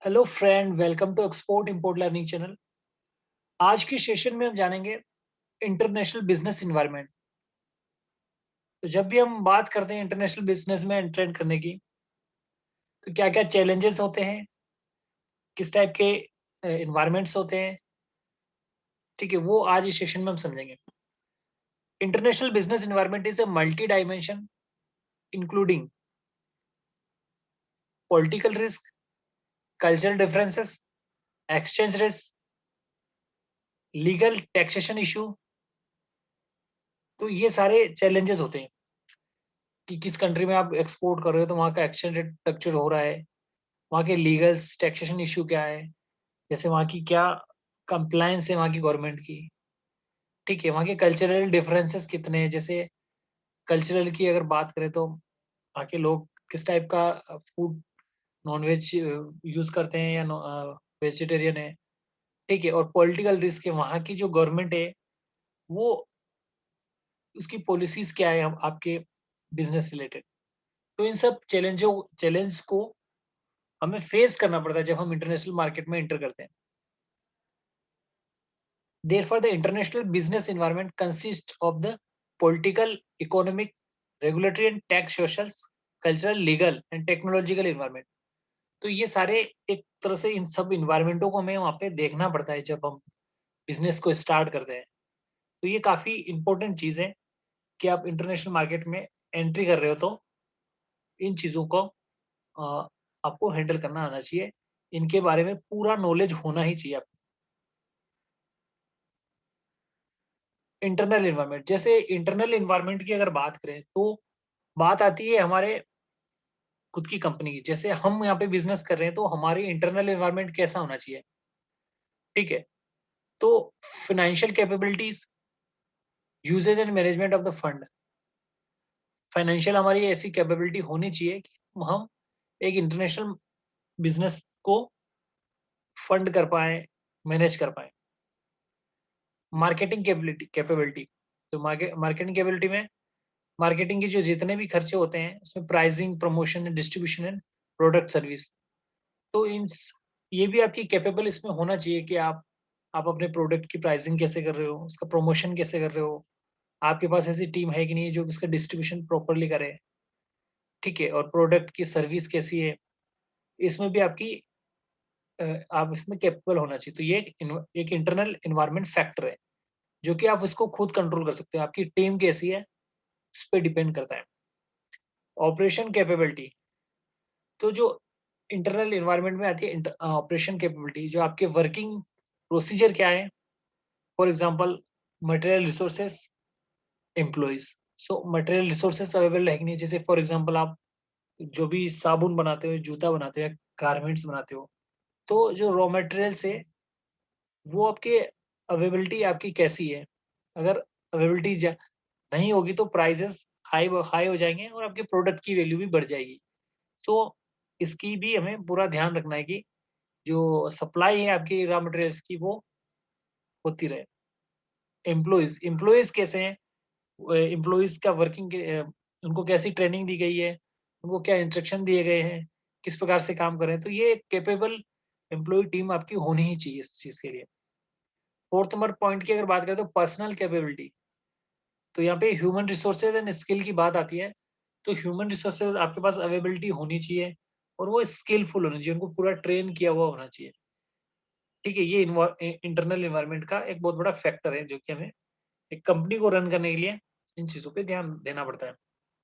Hello friend, welcome to export import learning channel. आज की session में हम जानेंगे इंटरनेशनल बिजनेस एनवायरनमेंट। तो जब भी हम बात करते हैं इंटरनेशनल बिजनेस में एंटर करने की, तो क्या-क्या चैलेंजेस होते हैं, किस टाइप के एनवायरनमेंट्स होते हैं, ठीक है, वो आज इस सेशन में हम समझेंगे। International business environment is a multi dimension including political risk, cultural differences, exchange risk, legal taxation issue. तो ये सारे चैलेंजेस होते हैं कि किस कंट्री में आप एक्सपोर्ट कर रहे हो तो वहाँ का एक्सचेंज रेट फ्लक्चुएट हो रहा है, वहाँ के लीगल्स टैक्सेशन इश्यू क्या है, जैसे वहाँ की क्या कंप्लायंस है वहाँ की गवर्नमेंट की, ठीक है? वहाँ के कल्चरल डिफरेंसेस कितने हैं, जैसे कल्चरल की अगर बात करें तो वहाँ के लोग किस टाइप का फूड नॉन-वेज यूज़ करते हैं या वेजिटेरियन है, ठीक है? और पॉलिटिकल रिस्क है, वहाँ की जो गवर्नमेंट है, वो उसकी पॉलिसीज़ क्या है हम आपके बिज़नेस रिलेटेड। तो इन सब चैलेंज को हमें फेस करना पड़ता है जब हम इंटरनेशनल मार्केट में एंटर करते हैं। Therefore, the international business environment consists of the political, economic, regulatory and tax, social, cultural, legal and technological environment. तो ये सारे एक तरह से इन सब इन्वायरमेंटों को हमें वहाँ पे देखना पड़ता है जब हम बिजनेस को स्टार्ट करते हैं। तो ये काफ़ी इम्पोर्टेंट चीज़ है कि आप इंटरनेशनल मार्केट में एंट्री कर रहे हो तो इन चीज़ों को आपको हैंडल करना आना चाहिए। इनके बारे में पूरा नॉलेज होना ही चाहिए आपको। इंटरनल एनवायरनमेंट, जैसे इंटरनल एनवायरनमेंट की अगर बात करें तो बात आती है हमारे खुद की कंपनी की। जैसे हम यहाँ पे बिजनेस कर रहे हैं तो हमारी इंटरनल एनवायरनमेंट कैसा होना चाहिए, ठीक है? तो financial capabilities, usages and management of the fund. Financial हमारी ऐसी कैपेबिलिटी होनी चाहिए कि हम एक इंटरनेशनल बिजनेस को फंड कर पाए, मैनेज कर पाए। मार्केटिंग कैपेबिलिटी कैपेबिलिटी, तो मार्केटिंग कैपेबिलिटी में मार्केटिंग के जो जितने भी खर्चे होते हैं उसमें pricing, promotion, distribution and product service. तो ये भी आपकी कैपेबल इसमें होना चाहिए कि आप अपने प्रोडक्ट की प्राइसिंग कैसे कर रहे हो, उसका प्रमोशन कैसे कर रहे हो, आपके पास ऐसी टीम है कि नहीं जो उसका डिस्ट्रीब्यूशन प्रॉपरली करे, ठीक है? और प्रोडक्ट की सर्विस कैसी है, इसमें भी आप इसमें कैपेबल होना चाहिए। तो ये एक इंटरनल एनवायरनमेंट फैक्टर है जो कि आप उसको खुद कंट्रोल कर सकते हो। आपकी टीम कैसी है, इस पे डिपेंड करता है। ऑपरेशन कैपेबिलिटी, तो जो इंटरनल एनवायरनमेंट में आती है ऑपरेशन कैपेबिलिटी, जो आपके वर्किंग प्रोसीजर क्या है। For example material resources, employees. So material resources available है कि नहीं, जैसे फॉर एग्जांपल आप जो भी साबुन बनाते हो, जूता बनाते हो या गारमेंट्स बनाते हो, तो जो रॉ मटेरियल्स है वो आपके अवेलेबिलिटी आपकी कैसी है। अगर अवेलेबिलिटी नहीं होगी तो प्राइसेस हाई हो जाएंगे और आपके प्रोडक्ट की वैल्यू भी बढ़ जाएगी। तो इसकी भी हमें पूरा ध्यान रखना है कि जो सप्लाई है आपकी रॉ मटेरियल्स की वो होती रहे। एम्प्लॉइज एम्प्लॉइज कैसे हैं, एम्प्लॉइज का उनको कैसी ट्रेनिंग दी गई है, उनको क्या इंस्ट्रक्शन दिए गए हैं, किस प्रकार से काम कर रहे हैं। तो ये कैपेबल एम्प्लॉय टीम आपकी होनी ही चाहिए इस चीज के लिए। फोर्थ नंबर पॉइंट की अगर बात करें तो पर्सनल कैपेबिलिटी। तो यहाँ पे ह्यूमन रिसोर्सेज एंड स्किल की बात आती है। तो ह्यूमन रिसोर्सेज आपके पास अवेलेबिलिटी होनी चाहिए और वो स्किलफुल होनी चाहिए, उनको पूरा ट्रेन किया हुआ होना चाहिए, ठीक है? ये इंटरनल एनवायरनमेंट का एक बहुत बड़ा फैक्टर है जो कि हमें एक कंपनी को रन करने के लिए इन चीज़ों पे ध्यान देना पड़ता है।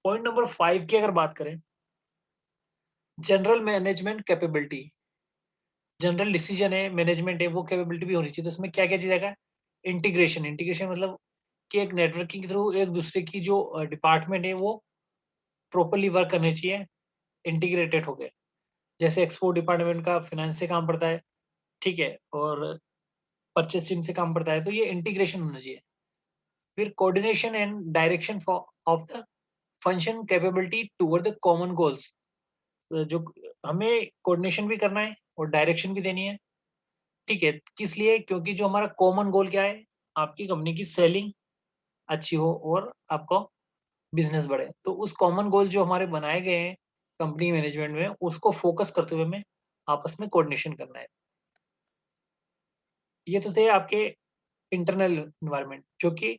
पॉइंट नंबर 5 की अगर बात करें, general management capability. General decision है, मैनेजमेंट है, वो कैपेबिलिटी भी होनी चाहिए। तो इसमें क्या-क्या चीज़ आएगा? इंटीग्रेशन, इंटीग्रेशन मतलब कि एक नेटवर्किंग के थ्रू एक दूसरे की जो डिपार्टमेंट है वो प्रॉपर्ली वर्क करनी चाहिए, इंटीग्रेटेड होके। जैसे एक्सपोर्ट डिपार्टमेंट का फाइनेंस से काम पड़ता है, ठीक है? और परचेज़िंग से काम पड़ता है, तो ये इंटीग्रेशन होना चाहिए। फिर coordination and direction for of the function capability toward the common goals. जो हमें कोऑर्डिनेशन भी करना है और डायरेक्शन भी देनी है, ठीक है? किस लिए? क्योंकि जो हमारा कॉमन गोल क्या है? आपकी कंपनी की सेलिंग अच्छी हो और आपका बिज़नेस बढ़े। तो उस कॉमन गोल जो हमारे बनाए गए हैं कंपनी मैनेजमेंट में, उसको फ़ोकस करते हुए हमें आपस में कोऑर्डिनेशन करना है। ये तो थे आपके इंटरनल एनवायरनमेंट, जो कि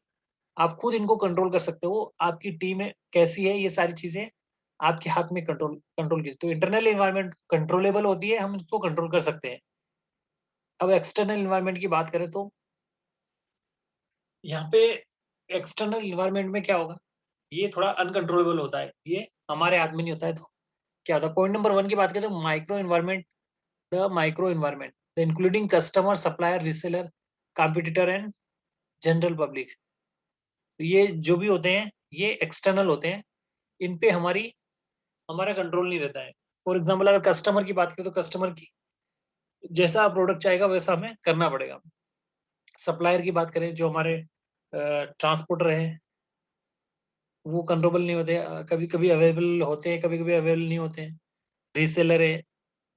आप खुद इनको कंट्रोल कर सकते हो। आपकी टीम है कैसी है, ये सारी चीज़ें आपके हाथ में कंट्रोल कंट्रोल की। तो इंटरनल एनवायरनमेंट कंट्रोलेबल होती है, हम उसको कंट्रोल कर सकते हैं। अब एक्सटर्नल एनवायरनमेंट की बात करें तो यहाँ पे एक्सटर्नल एनवायरनमेंट में क्या होगा, ये थोड़ा अनकंट्रोलेबल होता है, ये हमारे हाथ में नहीं होता है। तो क्या होता है, पॉइंट नंबर 1 की बात करें तो micro environment, the micro environment, the including customer, supplier, reseller, competitor and general public. तो ये जो भी होते हैं, ये एक्सटर्नल होते हैं, इन पे हमारा कंट्रोल नहीं रहता है। फॉर एग्जांपल अगर कस्टमर की बात करें तो कस्टमर की जैसा प्रोडक्ट चाहेगा वैसा हमें करना पड़ेगा। सप्लायर की बात करें, जो हमारे ट्रांसपोर्टर हैं, वो कंट्रोलेबल नहीं होते, कभी-कभी अवेलेबल होते हैं, कभी-कभी अवेलेबल नहीं होते हैं। रीसेलर है,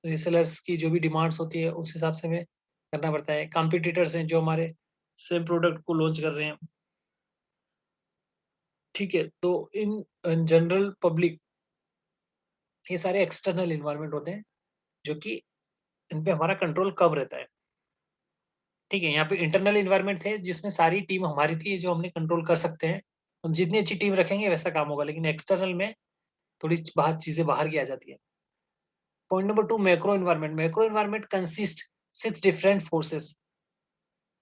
रीसेलर्स की जो भी डिमांड्स होती है उस हिसाब से हमें करना पड़ता है। कॉम्पिटिटर्स हैं जो हमारे सेम प्रोडक्ट को लॉन्च कर रहे हैं, ठीक है? तो इन जनरल पब्लिक, ये सारे एक्सटर्नल एनवायरनमेंट होते हैं, जो कि इन पे हमारा कंट्रोल कम रहता है, ठीक है? यहाँ पे इंटरनल एनवायरनमेंट थे जिसमें सारी टीम हमारी थी, जो हमने कंट्रोल कर सकते हैं। हम जितनी अच्छी टीम रखेंगे वैसा काम होगा, लेकिन एक्सटर्नल में थोड़ी बाहर चीज़ें बाहर की आ जाती है। Point number 2, macro environment. Macro environment consist 6 different forces,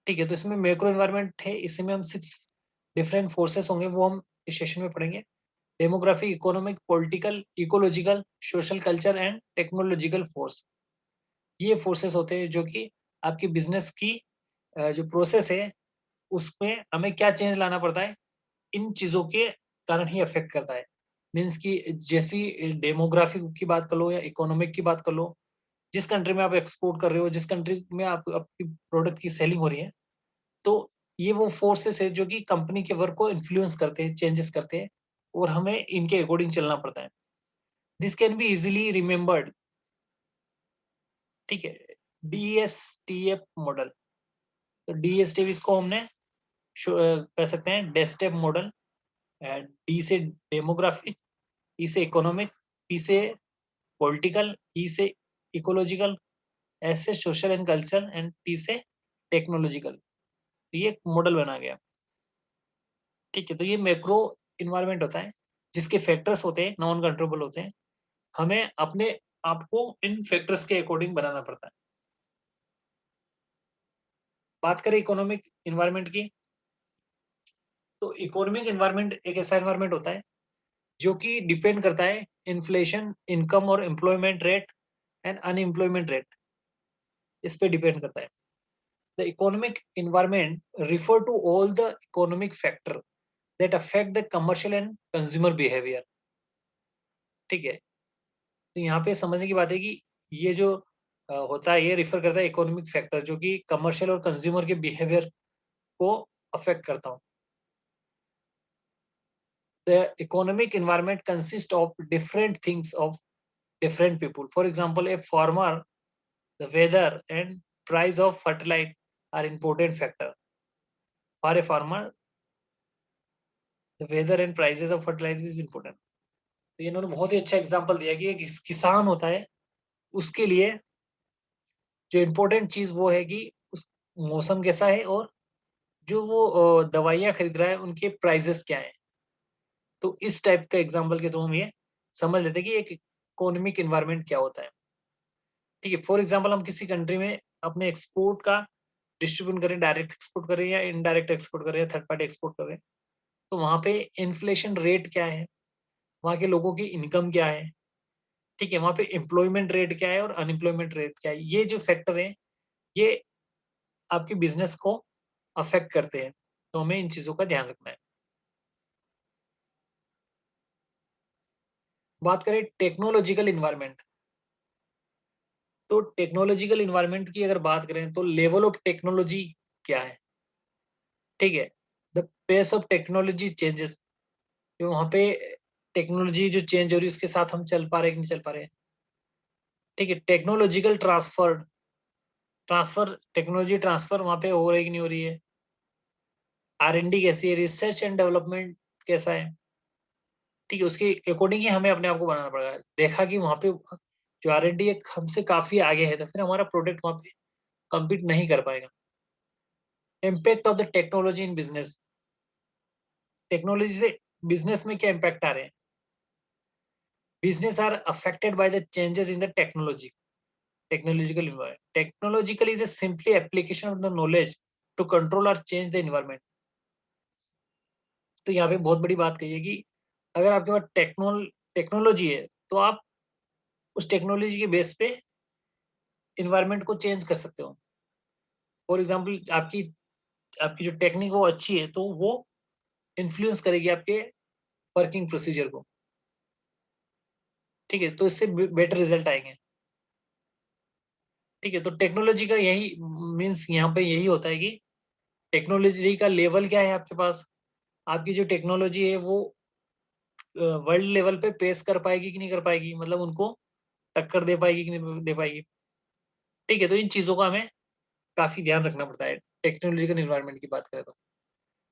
ठीक है? तो इसमें मैक्रो एनवायरनमेंट है, इसमें हम 6 डिफरेंट फोर्सेस होंगे, वो हम इस सेशन में पढ़ेंगे। Demography, economic, political, ecological, social, culture and technological force. ये फोर्सेस होते हैं जो कि आपकी बिज़नेस की जो प्रोसेस है, उसमें हमें क्या चेंज लाना पड़ता है, इन चीज़ों के कारण ही अफ़ेक्ट करता है। मीन्स कि जैसी डेमोग्राफी की बात कर लो या इकोनॉमिक की बात कर लो, जिस कंट्री में आप एक्सपोर्ट कर रहे हो, जिस कंट्री में आप आपकी प्रोडक्ट की सेलिंग हो रही है, तो ये वो फोर्सेस है जो कि कंपनी के वर्क को इन्फ्लुएंस करते हैं, चेंजेस करते हैं, और हमें इनके अकॉर्डिंग चलना पड़ता है। This can be easily remembered, ठीक है? डीएसटीएफ मॉडल। तो डीएसटीएफ इसको हमने कह सकते हैं डेस्टेप मॉडल। डी से डेमोग्राफी, ई से इकोनॉमिक, पी से पॉलिटिकल, ई से इकोलॉजिकल, एस से social and culture and T से टेक्नोलॉजिकल। तो ये एक मॉडल बना गया, ठीक है? तो ये मैक्रो एनवायरनमेंट होता है, जिसके फैक्टर्स होते हैं, नॉन कंट्रोलेबल होते हैं। हमें अपने आप को इन फैक्टर्स के अकॉर्डिंग बनाना पड़ता है। बात करें इकोनॉमिक एनवायरनमेंट की, तो इकोनॉमिक एनवायरनमेंट एक ऐसा एनवायरनमेंट होता है जो कि डिपेंड करता है इन्फ्लेशन, इनकम और employment rate and unemployment rate, इस पे डिपेंड करता है। The economic environment refer to all the economic factor that affect the commercial and consumer behaviour, ठीक है? तो यहाँ पे समझने की बात है कि ये जो होता है, ये रिफर करता है इकोनॉमिक फैक्टर जो कि कमर्शियल और कंज्यूमर के बिहेवियर को अफेक्ट करता हूँ। The economic environment consists of different things of different people. For example, a farmer, the weather and price of fertilizer are important factor. For a farmer, the weather and prices of fertilizer is important. तो ये इन्होंने बहुत ही अच्छा example दिया कि एक किसान होता है, उसके लिए जो इम्पोर्टेंट चीज वो है कि उस मौसम कैसा है, और जो वो दवाइयाँ खरीद रहा है उनके प्राइसेस क्या है। तो इस टाइप का एग्जांपल के थ्रू हम ये समझ लेते हैं कि एक इकोनॉमिक एनवायरनमेंट क्या होता है, ठीक है? फॉर एग्जांपल हम किसी कंट्री में अपने एक्सपोर्ट का डिस्ट्रीब्यूट करें, डायरेक्ट एक्सपोर्ट करें या इनडायरेक्ट एक्सपोर्ट करें या थर्ड पार्टी एक्सपोर्ट करें, तो वहाँ पे इन्फ्लेशन रेट क्या है, वहाँ के लोगों की इनकम क्या है, ठीक है? वहाँ पे एम्प्लॉयमेंट रेट क्या है और अनएम्प्लॉयमेंट रेट क्या है, ये जो फैक्टर हैं, ये आपके बिज़नेस को अफ़ेक्ट करते हैं, तो हमें इन चीज़ों का ध्यान रखना है। बात करें टेक्नोलॉजिकल एनवायरनमेंट, तो टेक्नोलॉजिकल एनवायरनमेंट की अगर बात करें तो लेवल ऑफ टेक्नोलॉजी क्या है, ठीक है? The pace of technology changes, कि वहाँ पे टेक्नोलॉजी जो चेंज हो रही है उसके साथ हम चल पा रहे हैं कि नहीं चल पा रहे हैं, ठीक है? टेक्नोलॉजिकल ट्रांसफर, टेक्नोलॉजी ट्रांसफर वहाँ पे हो रही है कि नहीं हो रही है? आर-एन-डी कैसी है? रिसर्च एंड डेवलपमेंट कैसा है? ठीक है, उसके अकॉर्डिंग ही हमें अपने आप को बनाना पड़ेगा। देखा कि वहाँ पे जो R&D एक हमसे काफ़ी आगे है, तो फिर हमारा प्रोडक्ट वहाँ पे कम्पीट नहीं कर पाएगा। Impact of the technology in business, technology से बिज़नेस में क्या इम्पैक्ट आ रहे हैं? Business are affected by the changes in the technological environment. Technological is a simply application of the knowledge to control or change the environment. तो यहाँ पे बहुत बड़ी बात कही है कि अगर आपके पास टेक्नोलॉजी है, तो आप उस टेक्नोलॉजी के बेस पे इन्वायरमेंट को चेंज कर सकते हो। फॉर एग्जाम्पल आपकी आपकी जो टेक्निक वो अच्छी है, तो वो इन्फ्लुएंस करेगी आपके वर्किंग प्रोसीजर को। ठीक है, तो इससे बेटर रिजल्ट आएंगे। ठीक है, तो टेक्नोलॉजी का यही मीन्स यहाँ पे यही होता है कि टेक्नोलॉजी का लेवल क्या है आपके पास, आपकी जो टेक्नोलॉजी है वो वर्ल्ड लेवल पे पेश कर पाएगी कि नहीं कर पाएगी, मतलब उनको टक्कर दे पाएगी कि नहीं दे पाएगी। ठीक है, तो इन चीज़ों का हमें काफ़ी ध्यान रखना पड़ता है टेक्नोलॉजिकल एनवायरनमेंट की बात करें तो।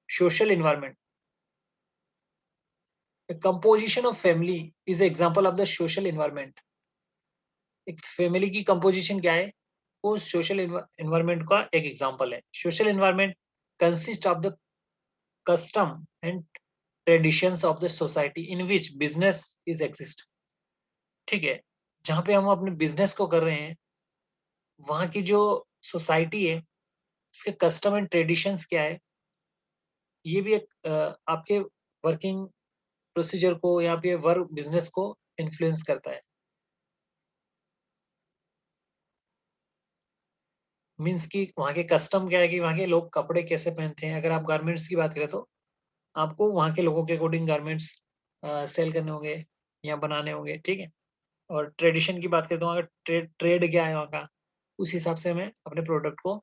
Social environment, the composition of family is example of the social environment. एक फैमिली की कंपोजिशन क्या है, वो सोशल एनवायरनमेंट का एक एग्जांपल है। Social environment consist of the custom and traditions of the society in which business is exist। ठीक है, जहाँ पे हम अपने बिजनेस को कर रहे हैं, वहाँ की जो सोसाइटी है, उसके कस्टम एंड ट्रेडिशंस क्या है, ये भी एक आपके वर्किंग प्रोसीजर को या फिर वर्क बिजनेस को इन्फ्लुएंस करता है। मीन्स कि वहाँ के कस्टम क्या है कि वहाँ के लोग कपड़े कैसे पहनते हैं। अगर आप गारमेंट्स की बात करें तो आपको वहाँ के लोगों के अकॉर्डिंग गारमेंट्स सेल करने होंगे या बनाने होंगे। ठीक है, और ट्रेडिशन की बात करें तो वहाँ का ट्रेड क्या है वहाँ का, उस हिसाब से हमें अपने प्रोडक्ट को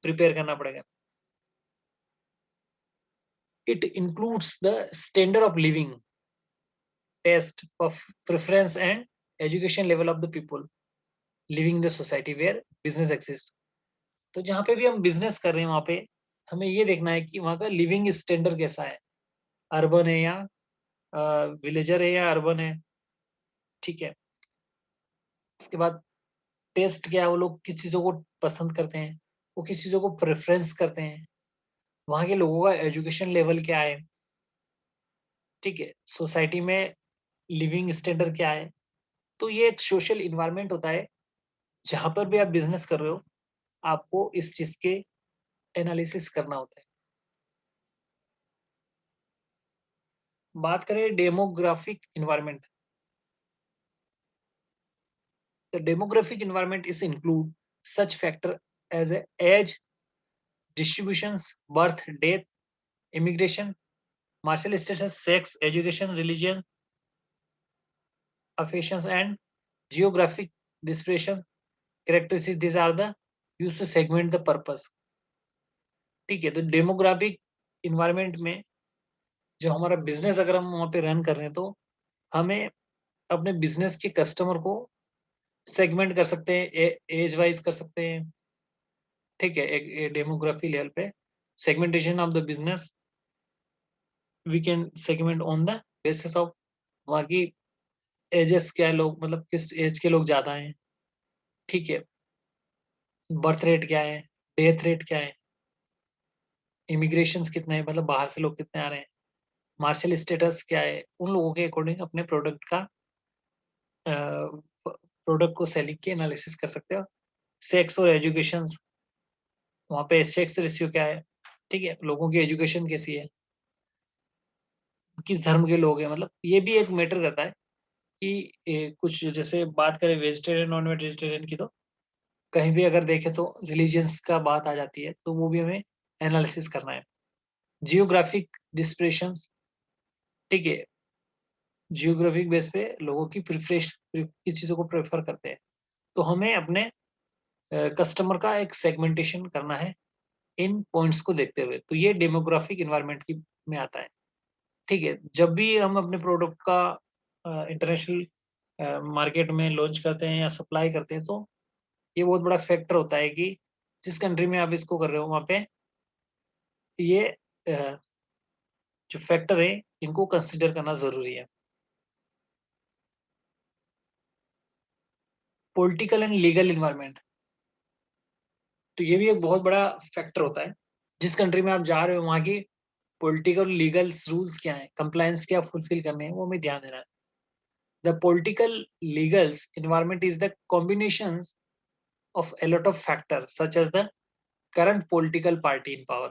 प्रिपेयर करना पड़ेगा। It includes the standard of living, taste of preference and education level of the people living the society where business exist. तो जहाँ पे भी हम बिजनेस कर रहे हैं वहाँ पे हमें ये देखना है कि वहाँ का लिविंग स्टैंडर्ड कैसा है, अर्बन है या विलेजर है या अर्बन है। ठीक है, उसके बाद टेस्ट क्या है, वो लोग किस चीज़ों को पसंद करते हैं, वो किस चीज़ों को प्रेफरेंस करते हैं, वहाँ के लोगों का एजुकेशन लेवल क्या है। ठीक है, सोसाइटी में लिविंग स्टैंडर्ड क्या है। तो ये एक सोशल इन्वायरमेंट होता है, जहाँ पर भी आप बिजनेस कर रहे हो, आपको इस चीज़ के एनालिसिस करना होता है। बात करें demographic environment, the demographic environment is include such factor age age, distributions, birth, death, immigration, martial status, sex, education, religion, affections, and geographic dispersion characteristics. These are the used to segment the purpose। ठीक है, तो demographic environment में जो हमारा business अगर हम वहाँ पे रन कर रहे हैं, तो हमें अपने बिजनेस के कस्टमर को सेगमेंट कर सकते हैं, एज वाइज कर सकते हैं। ठीक है, एक डेमोग्राफी लेवल पे segmentation of the business we can segment on the basis of वहाँ की एजेस क्या है, लोग मतलब किस एज के लोग ज्यादा हैं। ठीक है, बर्थ रेट क्या है, डेथ रेट क्या है, इमिग्रेशंस कितने हैं, मतलब बाहर से लोग कितने आ रहे हैं, मार्शल स्टेटस क्या है, उन लोगों के अकॉर्डिंग अपने प्रोडक्ट का प्रोडक्ट को सेलिंग की एनालिसिस कर सकते हो। सेक्स और एजुकेशन, वहाँ पे सेक्स रेशियो क्या है। ठीक है, लोगों की एजुकेशन कैसी है, किस धर्म के लोग हैं, मतलब ये भी एक मैटर करता है कि कुछ जैसे बात करें वेजिटेरियन नॉन वेजिटेरियन की, तो कहीं भी अगर देखें तो रिलीजियंस का बात आ जाती है, तो वो भी हमें एनालिसिस करना है। जियोग्राफिक डिस्पर्शन, ठीक है, जियोग्राफिक बेस पे लोगों की प्रिफरेश किस चीज़ों को प्रेफर करते हैं, तो हमें अपने कस्टमर का एक सेगमेंटेशन करना है इन पॉइंट्स को देखते हुए। तो ये डेमोग्राफिक इन्वायरमेंट की में आता है। ठीक है, जब भी हम अपने प्रोडक्ट का इंटरनेशनल मार्केट में लॉन्च करते हैं या सप्लाई करते हैं, तो ये बहुत बड़ा फैक्टर होता है कि जिस कंट्री में आप इसको कर रहे हो वहाँ पे ये जो फैक्टर है इनको कंसिडर करना ज़रूरी है। पॉलिटिकल एंड लीगल इन्वायरमेंट, तो ये भी एक बहुत बड़ा फैक्टर होता है। जिस कंट्री में आप जा रहे हो वहाँ की पॉलिटिकल लीगल रूल्स क्या है, कंप्लायंस क्या फुलफिल करने हैं, वो हमें ध्यान देना है। The political legals environment is the combination of a lot of factors such as the current political party in power,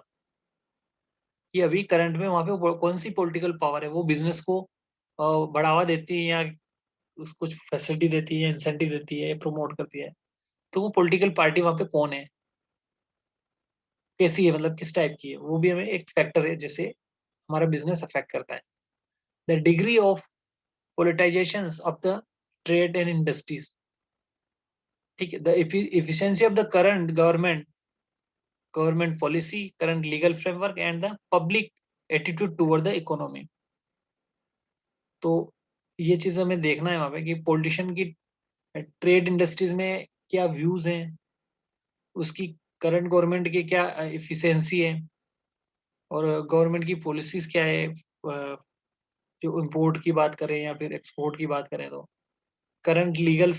कि अभी करंट में वहाँ पे कौन सी पॉलिटिकल पावर है, वो बिजनेस को बढ़ावा देती है या कुछ फैसिलिटी देती है, इंसेंटिव देती है, प्रमोट करती है। तो वो पॉलिटिकल पार्टी वहाँ पे कौन है, कैसी है, मतलब किस टाइप की है, वो भी हमें एक फैक्टर है जिससे हमारा बिजनेस अफेक्ट करता है। The degree of politicisation of the trade and industries, ठीक है, the efficiency of the current government policy, current legal framework and the public attitude toward the economy. तो ये चीज हमें देखना है वहाँ पे कि पॉलिटिशियन की ट्रेड इंडस्ट्रीज में क्या व्यूज हैं, उसकी करंट गवर्नमेंट की क्या एफिशिएंसी है, और गवर्नमेंट की पॉलिसीज क्या है, जो इंपोर्ट की बात करें या फिर एक्सपोर्ट की बात करें, तो करंट लीगल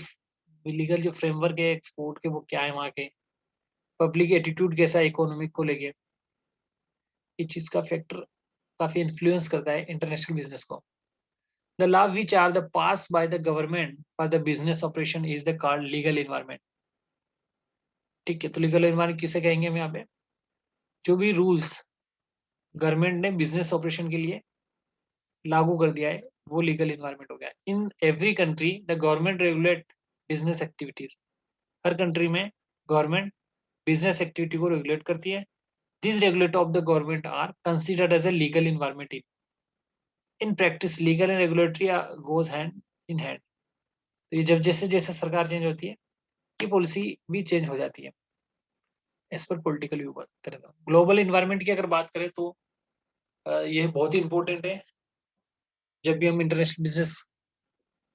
लीगल जो फ्रेमवर्क है एक्सपोर्ट के वो क्या है वहाँ के, पब्लिक एटीट्यूड कैसा है इकोनॉमिक को लेके। इस चीज का फैक्टर काफी इन्फ्लुएंस करता है इंटरनेशनल बिजनेस को। The law which are the pass by the government for the business operation is the called legal environment, ठीक है। तो लीगल इन्वायरमेंट किसे कहेंगे हम यहाँ पे, जो भी रूल्स गवर्नमेंट ने बिजनेस ऑपरेशन के लिए लागू कर दिया है वो लीगल इन्वायरमेंट हो गया। In every country the government regulate business activities, हर कंट्री में गवर्नमेंट बिजनेस एक्टिविटी को रेगुलेट करती है। This regulator of the government are considered as a legal environment. In practice legal and regulatory goes hand in hand. तो ये जब जैसे जैसे सरकार चेंज होती है ये पॉलिसी भी चेंज हो जाती है एज पर पॉलिटिकल व्यू बात करें तो। ग्लोबल इन्वायरमेंट की अगर बात करें तो ये बहुत ही इंपॉर्टेंट है जब भी हम इंटरनेशनल बिजनेस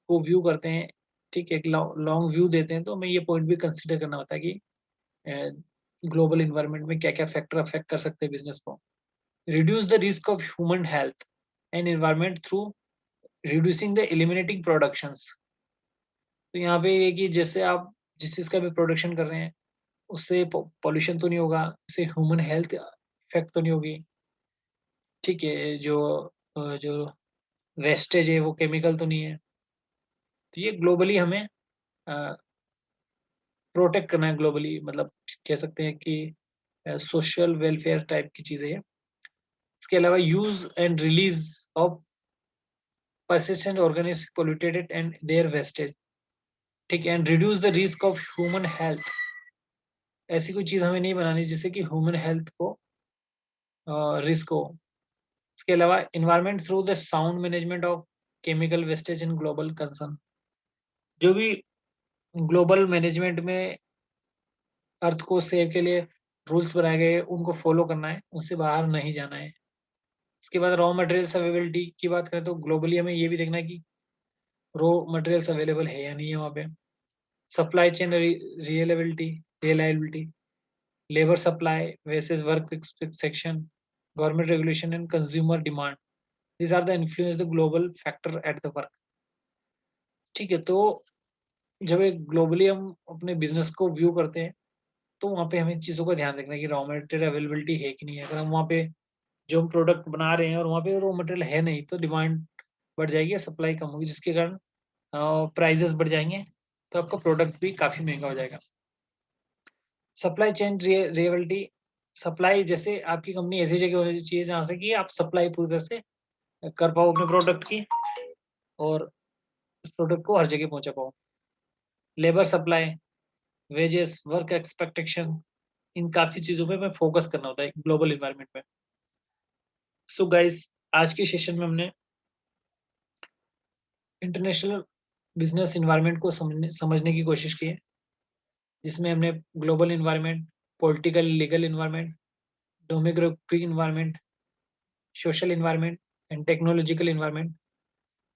को व्यू करते हैं, ठीक है, एक लॉन्ग व्यू देते हैं, तो हमें ये पॉइंट भी कंसिडर करना होता है कि ग्लोबल इन्वायरमेंट में क्या क्या फैक्टर अफेक्ट कर सकते हैं बिजनेस को। Reduce the risk of human health and environment through reducing the eliminating productions. तो यहाँ पे ये कि जैसे आप जिस चीज का भी प्रोडक्शन कर रहे हैं उससे पॉल्यूशन तो नहीं होगा, इससे ह्यूमन हेल्थ इफेक्ट तो नहीं होगी, ठीक है, जो वेस्टेज है वो केमिकल तो नहीं है। तो ये ग्लोबली हमें प्रोटेक्ट करना है ग्लोबली, मतलब कह सकते हैं कि सोशल वेलफेयर टाइप की चीजें है। इसके अलावा use and release of persistent organisms polluted and their wastage, ठीक है, and reduce the risk of human health. ऐसी कोई चीज हमें नहीं बनानी जिससे कि ह्यूमन हेल्थ को रिस्क हो। इसके अलावा environment through the sound management of chemical wastage in global concern, जो भी ग्लोबल मैनेजमेंट में अर्थ को सेव के लिए रूल्स बनाए गए उनको फॉलो करना है, उनसे बाहर नहीं जाना है। इसके बाद रॉ मटेरियल्स अवेलेबिलिटी की बात करें तो ग्लोबली हमें ये भी देखना है कि रॉ मटेरियल्स अवेलेबल है या नहीं है वहाँ पे। Supply chain reliability, labor supply versus work section, government regulation and consumer demand. These are the influence the global factor at the work, ठीक है। तो जब एक ग्लोबली हम अपने बिजनेस को व्यू करते हैं तो वहाँ पे हमें चीज़ों का ध्यान रखना है कि रॉ मटेरियल अवेलेबिलिटी है कि नहीं है। अगर हम वहाँ पे जो हम प्रोडक्ट बना रहे हैं और वहाँ पे रॉ मटेरियल है नहीं तो डिमांड बढ़ जाएगी, सप्लाई कम होगी, जिसके कारण प्राइजेस बढ़ जाएंगे, तो आपका प्रोडक्ट भी काफ़ी महंगा हो जाएगा। सप्लाई चेन रियलिटी, सप्लाई जैसे आपकी कंपनी ऐसी जगह होनी चाहिए जहाँ से कि आप सप्लाई पूरी तरह से कर पाओ अपने प्रोडक्ट की और उस प्रोडक्ट को हर जगह पहुंचा पाओ। Labour supply, wages, work expectation, इन काफी चीजों पे हमें फोकस करना होता है ग्लोबल इन्वायरमेंट में। सो गाइस, आज के सेशन में हमने इंटरनेशनल बिजनेस इन्वायरमेंट को समझने की कोशिश की है, जिसमें हमने global environment, political legal environment, demographic environment, social environment and technological environment,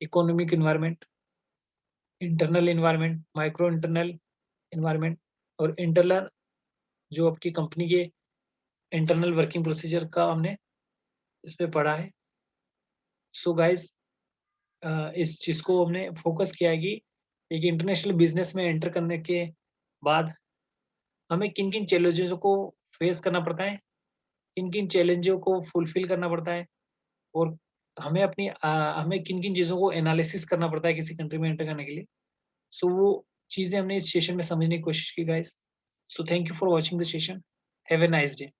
economic environment, internal environment, micro internal environment और इंटरनल जो आपकी कंपनी के इंटरनल वर्किंग प्रोसीजर का हमने इस पे पढ़ा है। सो गाइस, इस चीज को हमने फोकस किया है कि एक इंटरनेशनल बिज़नेस में एंटर करने के बाद हमें किन-किन चैलेंजेज़ को फेस करना पड़ता है, किन-किन चैलेंजों को फुलफ़िल करना पड़ता है और हमें किन-किन चीज़ों को एनालिसिस करना पड़ता है किसी कंट्री में एंटर करने के लिए। सो वो चीज़ें हमने इस सेशन में समझने की कोशिश की guys. So thank you for watching the session. Have a nice day.